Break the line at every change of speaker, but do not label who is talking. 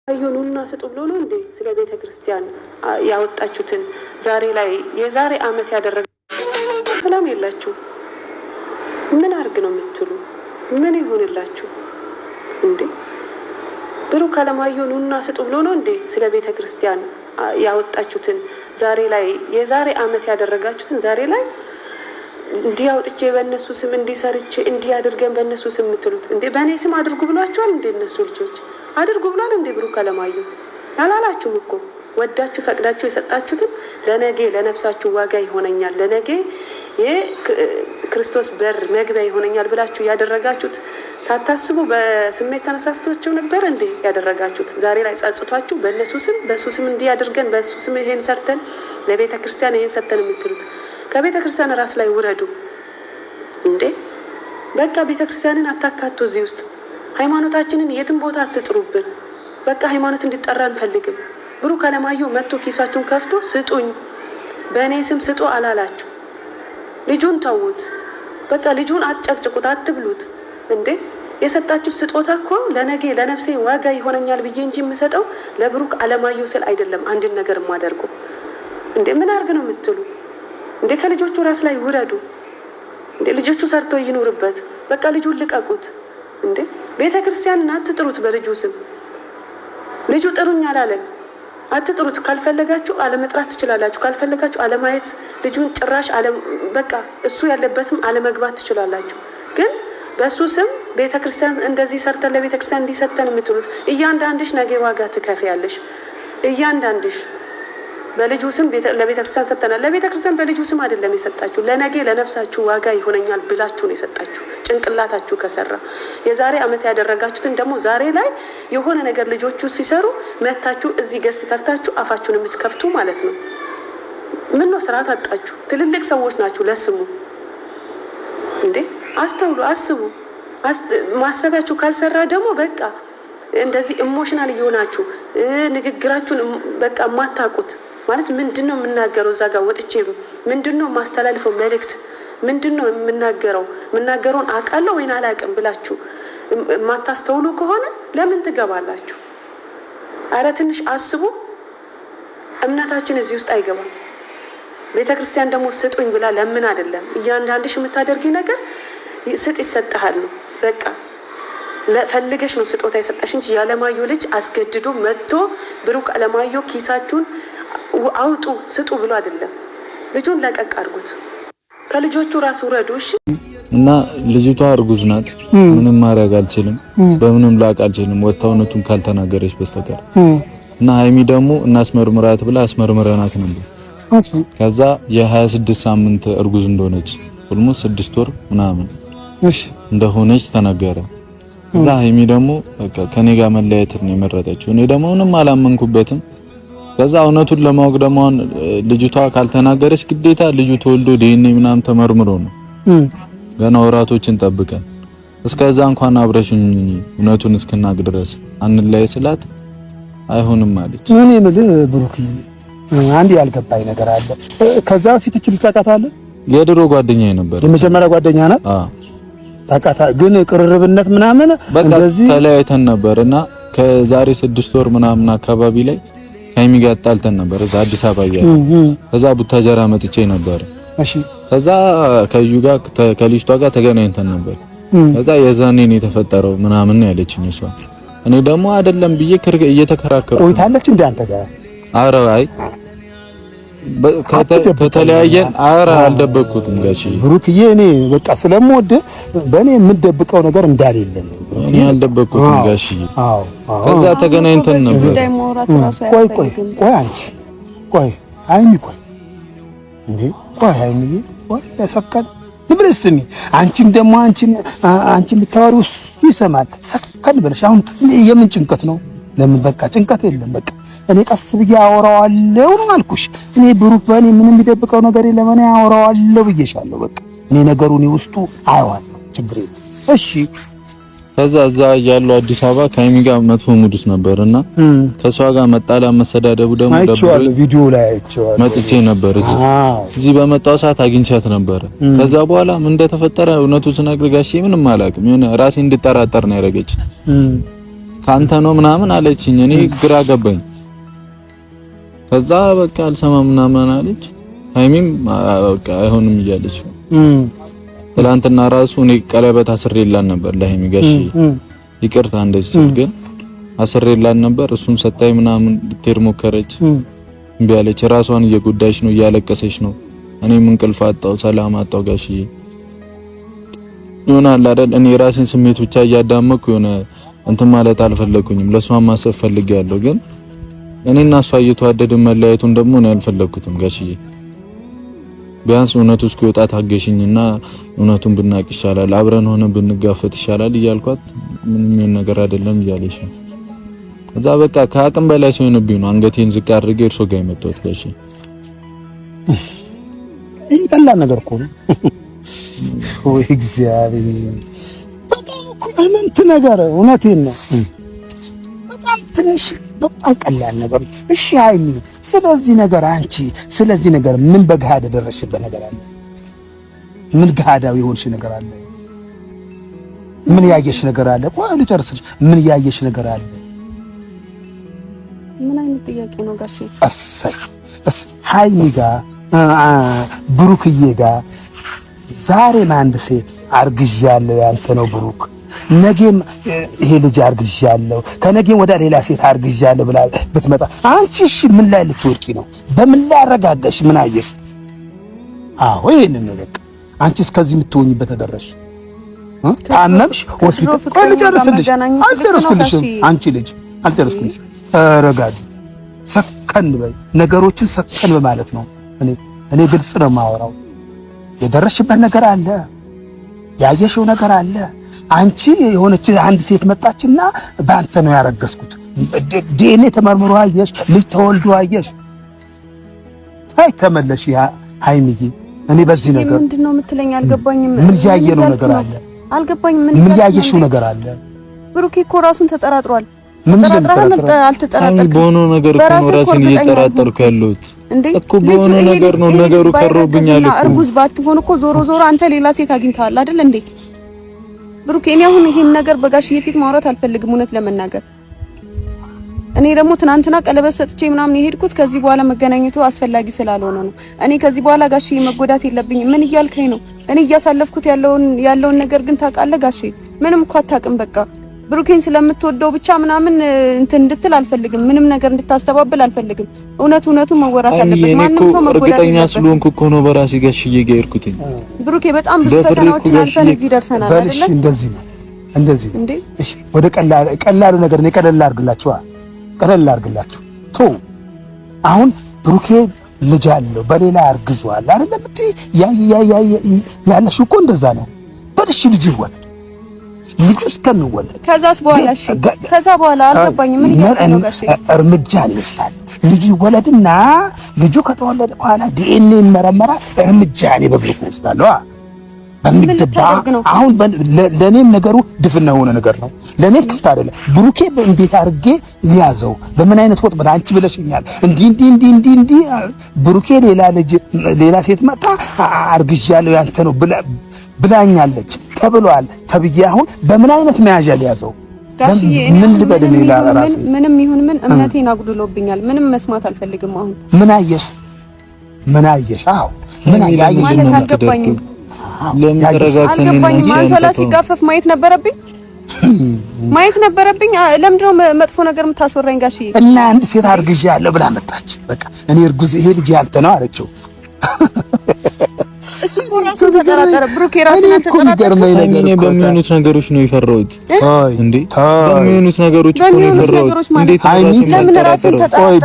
አዩኑና ስጡ ብሎ ነው እንዴ ስለ ቤተ ክርስቲያን ያወጣችሁትን ዛሬ ላይ የዛሬ አመት ያደረገ ሰላም የላችሁ ምን አርግ ነው የምትሉ ምን ይሆንላችሁ እንዴ ብሩክ አለማዩኑና ስጡ ብሎ ነው እንዴ ስለ ቤተ ክርስቲያን ያወጣችሁትን ዛሬ ላይ የዛሬ አመት ያደረጋችሁትን ዛሬ ላይ እንዲያውጥቼ በእነሱ ስም እንዲሰርቼ እንዲያድርገን በእነሱ ስም ምትሉት እንዴ በእኔ ስም አድርጉ ብሏቸዋል እንዴ እነሱ ልጆች አድርጉ ብሏል እንዴ ብሩክ አለማዩ አላላችሁም እኮ ወዳችሁ ፈቅዳችሁ የሰጣችሁትን ለነገ ለነፍሳችሁ ዋጋ ይሆነኛል ለነገ የክርስቶስ በር መግቢያ ይሆነኛል ብላችሁ ያደረጋችሁት ሳታስቡ በስሜት ተነሳስታችሁ ነበር እንዴ ያደረጋችሁት ዛሬ ላይ ጸጽቷችሁ በእሱ ስም እንዲያድርገን በእሱ ስም ይሄን ሰርተን ለቤተ ክርስቲያን ይሄን ሰተን የምትሉት ከቤተ ክርስቲያን ራስ ላይ ውረዱ እንዴ በቃ ቤተ ክርስቲያንን አታካቱ እዚህ ውስጥ ሃይማኖታችንን የትም ቦታ አትጥሩብን በቃ ሃይማኖት እንዲጠራ እንፈልግም ብሩክ አለማዩ መጥቶ ኪሳችሁን ከፍቶ ስጡኝ በእኔ ስም ስጡ አላላችሁ ልጁን ተውት በቃ ልጁን አጨቅጭቁት አትብሉት እንዴ የሰጣችሁ ስጦታ እኮ ለነገ ለነፍሴ ዋጋ ይሆነኛል ብዬ እንጂ የምሰጠው ለብሩክ አለማዩ ስል አይደለም አንድ ነገር ማደርገው እንዴ ምን አርግ ነው የምትሉ እንዴ ከልጆቹ ራስ ላይ ውረዱ እንዴ ልጆቹ ሰርቶ ይኑርበት በቃ ልጁን ልቀቁት እንዴ ቤተ ክርስቲያንን አትጥሩት በልጁ ስም ልጁ ጥሩኝ አላለም አትጥሩት ካልፈለጋችሁ አለመጥራት ትችላላችሁ ካልፈለጋችሁ አለማየት ልጁን ጭራሽ በቃ እሱ ያለበትም አለመግባት ትችላላችሁ ግን በሱ ስም ቤተ ክርስቲያን እንደዚህ ሰርተን ለቤተ ክርስቲያን እንዲሰጠን የምትሉት እያንዳንድሽ ነገ ዋጋ ትከፍያለሽ እያንዳንድሽ በልጁ ስም ለቤተ ክርስቲያን ሰጠናል ለቤተ ክርስቲያን በልጁ ስም አይደለም የሰጣችሁ ለነገ ለነፍሳችሁ ዋጋ ይሆነኛል ብላችሁ ነው የሰጣችሁ ጭንቅላታችሁ ከሰራ የዛሬ አመት ያደረጋችሁትን ደግሞ ዛሬ ላይ የሆነ ነገር ልጆቹ ሲሰሩ መታችሁ እዚህ ገስት ከፍታችሁ አፋችሁን የምትከፍቱ ማለት ነው ምን ነው ስርዓት አጣችሁ ትልልቅ ሰዎች ናችሁ ለስሙ እንዴ አስተውሉ አስቡ ማሰባችሁ ካልሰራ ደግሞ በቃ እንደዚህ ኢሞሽናል እየሆናችሁ ንግግራችሁን በቃ ማታቁት ማለት ምንድነው የምናገረው እዛ ጋር ወጥቼ ምንድነው ማስተላልፈው መልእክት ምንድነው የምናገረውን አቃለው ወይና አላቀም ብላችሁ ማታስተውሉ ከሆነ ለምን ትገባላችሁ አረ ትንሽ አስቡ እምነታችን እዚህ ውስጥ አይገባም ቤተክርስቲያን ደግሞ ስጡኝ ብላ ለምን አይደለም እያንዳንድሽ የምታደርጊ ነገር ስጥ ይሰጣል ነው በቃ ለፈልገሽ ነው ስጦታ የሰጠሽ እንጂ ያለማዩ ልጅ አስገድዶ መጥቶ ብሩክ አለማዩ ኪሳችሁን አውጡ ስጡ ብሎ አይደለም ልጁን ለቀቅ አድርጉት ከልጆቹ ራስ ወረዱ እሺ
እና ልጅቷ እርጉዝ ናት ምንም ማድረግ አልችልም በምንም ላቅ አልችልም ወጣውነቱን ካልተናገረች በስተቀር እና ሃይሚ ደግሞ እናስመርምራት ብላ አስመርምረናት ነበር ከዛ የ26 ሳምንት እርጉዝ እንደሆነች ኦልሞስት 6 ወር ምናምን
እሺ
እንደሆነች ተነገረ እዛ ሃይሚ ደግሞ በቃ ከኔ ጋር መለያየት ነው የመረጠችው እኔ ደግሞ ምንም አላመንኩበትም ከዛ እውነቱን ለማወቅ ደግሞ ልጅቷ ካልተናገረች ግዴታ ልጁ ተወልዶ ዲኤንኤ ምናምን ተመርምሮ ነው ገና ወራቶችን ጠብቀን እስከዛ እንኳን አብረሽኝ እውነቱን እስክናቅ ድረስ አንለያይ ስላት አይሆንም አለች
እኔ የምልህ ብሩክ አንድ ያልገባኝ ነገር አለ ከዛ ፊት እቺ ልታቃታለህ
የድሮ ጓደኛዬ ነበር
የመጀመሪያ ጓደኛ ናት ታቃታ ግን ቅርርብነት ምናምን
እንደዚህ ተለያይተን ነበርና ከዛሬ 6 ወር ምናምን አካባቢ ላይ ሃይሚ ጋር ጣልተን ነበር እዛ አዲስ አበባ ያለ ከዛ ቡታጀራ መጥቼ ነበር
እሺ
ከዛ ከዩ ጋር ከልጅቷ ጋር ተገናኝተን ነበር ከዛ የዛኔ ነው የተፈጠረው ምናምን ነው ያለችኝ እሷ እኔ ደግሞ አይደለም ብዬ እየተከራከርኩ
ቆይታለች እንደ አንተ ጋር
ኧረ አይ ከተለያየን ኧረ አልደበቅኩትም ጋሺ
ብሩክዬ እኔ በቃ ስለምወድ በእኔ የምደብቀው ነገር እንዳሌለ ነው
እኔ አልደበቅኩትም ጋሺ
አዎ
ከዛ ተገናኝተን ነበር
ቆይ አንቺ ቆይ ሃይሚ ቆይ እንዴ ቆይ ሃይሚዬ ቆይ ያሰቀል ንብለስኒ አንቺም ደግሞ አንቺ የምታወሪው እሱ ይሰማል ሰከን ብለሽ አሁን የምን ጭንቀት ነው ለምን በቃ ጭንቀት የለም በቃ እኔ ቀስ ብዬ አወራዋለሁ ነው አልኩሽ እኔ ብሩክ በእኔ ምንም የሚደብቀው ነገር የለም እኔ አወራዋለሁ ብዬሻለሁ በቃ እኔ ነገሩን ውስጡ አይዋል ችግር የለም እሺ
ከዛ እዛ ያለው አዲስ አበባ ከሃይሚ ጋር መጥፎ ሙድስ ነበርና ከሷ ጋር መጣላ መሰዳደቡ ደግሞ
ደብረ ቪዲዮ ላይ አይቼዋለሁ
መጥቼ ነበር እዚህ በመጣው ሰዓት አግኝቻት ነበር ከዛ በኋላ ምን እንደተፈጠረ እውነቱን ስነግር ጋሼ ምንም አላውቅም የሆነ ራሴ እንድጠራጠር ነው ያደረገች ካንተ ነው ምናምን አለችኝ። እኔ ግራ ገባኝ። ከዛ በቃ አልሰማም ምናምን አለች። ሃይሚም በቃ አይሆንም እያለች ነው። ትላንትና ራሱ እኔ ቀለበት አስሬላን ነበር ለሃይሚ ጋሽ ይቅርታ እንደዚህ ግን አስሬላን ነበር። እሱን ሰጣይ ምናምን ልትሄድ ሞከረች፣ እምቢ አለች። ራሷን እየጎዳች ነው፣ እያለቀሰች ነው። እኔም እንቅልፍ አጣው፣ ሰላም አጣው። ጋሽ ይሆናል አይደል? እኔ ራሴን ስሜት ብቻ እያዳመኩ የሆነ እንትን ማለት አልፈለኩኝም። ለሷ ማሰብ ፈልጋለሁ፣ ግን እኔና እሷ እየተዋደድን መለያየቱን ደግሞ እኔ አልፈለኩትም። ጋሽዬ ቢያንስ እውነቱ እስኪወጣ ታገሽኝና እውነቱን ብናቅ ይሻላል፣ አብረን ሆነ ብንጋፈጥ ይሻላል እያልኳት ምንም ነገር አይደለም እያለች ነው። እዛ በቃ ከአቅም በላይ ሲሆንብኝ ነው አንገቴን ዝቅ አድርጌ እርሶ ጋር የመጣሁት። ጋሽዬ
ቀላል ነገር እኮ ነው። ወይ እግዚአብሔር በጣም እኮ አመንት ነገር እውነቴን ነው። በጣም ትንሽ በጣም ቀላል ነገር። እሺ ሃይሚ ስለዚህ ነገር አንቺ ስለዚህ ነገር ምን በገሃድ ደረሽበት ነገር አለ? ምን ገሃዳዊ የሆንሽ ነገር አለ? ምን ያየሽ ነገር አለ? ቆይ ልጨርስልሽ። ምን ያየሽ ነገር አለ?
ምን አይነት ጥያቄ ነው ጋሼ?
ሃይሚ ጋር ብሩክዬ ጋር ዛሬም አንድ ሴት አርግዣለሁ ያንተ ነው ብሩክ፣ ነገም ይሄ ልጅ አርግዣለሁ፣ ከነገም ወደ ሌላ ሴት አርግዣለሁ ብላ ብትመጣ አንቺ እሺ ምን ላይ ልትወርቂ ነው? በምን ላይ አረጋጋሽ? ምን አየሽ? አዎ ይሄንን ነው በቃ። አንቺ እስከዚህ የምትሆኝበት ተደረሽ። ታመምሽ ሆስፒታል ቆይ ልጨርስልሽ። አልጨረስኩልሽም አንቺ ልጅ አልጨረስኩልሽ። ረጋጊ፣ ሰከን በይ። ነገሮችን ሰከን በማለት ነው። እኔ ግልጽ ነው የማወራው። የደረሽበት ነገር አለ፣ ያየሽው ነገር አለ። አንቺ የሆነች አንድ ሴት መጣችና በአንተ ነው ያረገዝኩት ዲኤንኤ ተመርምሮ አየሽ፣ ልጅ ተወልዶ አየሽ። ታይ ተመለሽ ሃይሚዬ። እኔ በዚህ ነገር
ምንድነው የምትለኝ? አልገባኝም።
ምን ያየነው ነገር አለ?
አልገባኝም።
ምን ያየሽው ነገር አለ?
ብሩኬ እኮ ራሱን ተጠራጥሯል።
አልተጠራጠርኩም። በሆነ ነገር እኮ ነው ራሴን እየጠራጠርኩ ያለሁት እኮ በሆነ ነገር ነው። ነገሩ ቀርቦብኛል እኮ።
እርጉዝ ባትሆን እኮ ዞሮ ዞሮ አንተ ሌላ ሴት አግኝተሃል አይደል እንዴ? ብሩኬ እኔ አሁን ይሄን ነገር በጋሽዬ ፊት ማውራት አልፈልግም እውነት ለመናገር። እኔ ደግሞ ትናንትና ቀለበት ሰጥቼ ምናምን የሄድኩት ከዚህ በኋላ መገናኘቱ አስፈላጊ ስላልሆነ ነው። እኔ ከዚህ በኋላ ጋሽዬ መጎዳት የለብኝም። ምን እያልከኝ ነው? እኔ እያሳለፍኩት ያለውን ነገር ግን ታውቃለህ ጋሽዬ? ምንም እኮ አታውቅም። በቃ ብሩኬን ስለምትወደው ብቻ ምናምን እንትን እንድትል አልፈልግም። ምንም ነገር እንድታስተባብል አልፈልግም። እውነቱ መወራት አለበት። ማንም ሰው መጎዳት
እርግጠኛ ስለሆንኩ እኮ ነው በራሴ ጋሽዬ ጋር የሄድኩት። ብሩኬ
በጣም ብዙ ፈተናዎችን አልፈን እዚህ ደርሰናል አይደል?
እንደዚህ ነው። እሺ ወደ ቀላሉ ነገር ነው። ቀለል አድርግላችሁ ቶ አሁን ብሩኬ ልጅ አለው በሌላ አርግዟል አይደለም? ያለሽ እኮ እንደዛ ነው። በልሽ ልጅ ይወለድ ልጁ እስከሚወለድ
ከዛስ በኋላ እሺ፣ ከዛ በኋላ አልገባኝም። ምን ነው ጋሼ?
እርምጃ እንወስዳለን። ልጅ ይወለድና ልጁ ከተወለደ በኋላ ዲኤንኤ ይመረመራል። እርምጃ እኔ በብሩክ ወስዳለሁ በሚገባ። አሁን ለኔም ነገሩ ድፍና የሆነ ነገር ነው። ለኔም ክፍት አይደለም። ብሩኬ እንዴት አድርጌ ሊያዘው በምን አይነት ወጥመድ አንቺ ብለሽኛል። እንዲህ ብሩኬ ሌላ ሴት መጣ አርግዣለሁ ያንተ ነው ብላኛለች ተብሏል ተብዬ አሁን በምን አይነት መያዣ ሊያዘው? ምን ልበል? እኔ ለራሴ
ምንም ይሁን ምን እምነቴን አጉድሎብኛል። ምንም መስማት አልፈልግም። አሁን
ምን አየሽ? አዎ ምን አየሽ
ማለት አልገባኝም።
ለምን ተረጋግተን
አልገባኝም። አንሶላ ሲጋፈፍ ማየት ነበረብኝ። ለምንድን ነው መጥፎ ነገር የምታስወራኝ ጋሽዬ?
እና አንድ ሴት አርግዣለሁ ብላ መጣች። በቃ እኔ እርጉዝ ይሄ ልጅ ያንተ ነው አለችው።
እሱ ራሱ ተጠራጠረ። ብሩክ ራስን ተጠራጠረ።
እኔ በሚሆኑት ነገሮች ነው የፈራሁት እንዴ? በሚሆኑት ነገሮች ነው የፈራሁት። እንዴት ራስን ተጠራጠረ?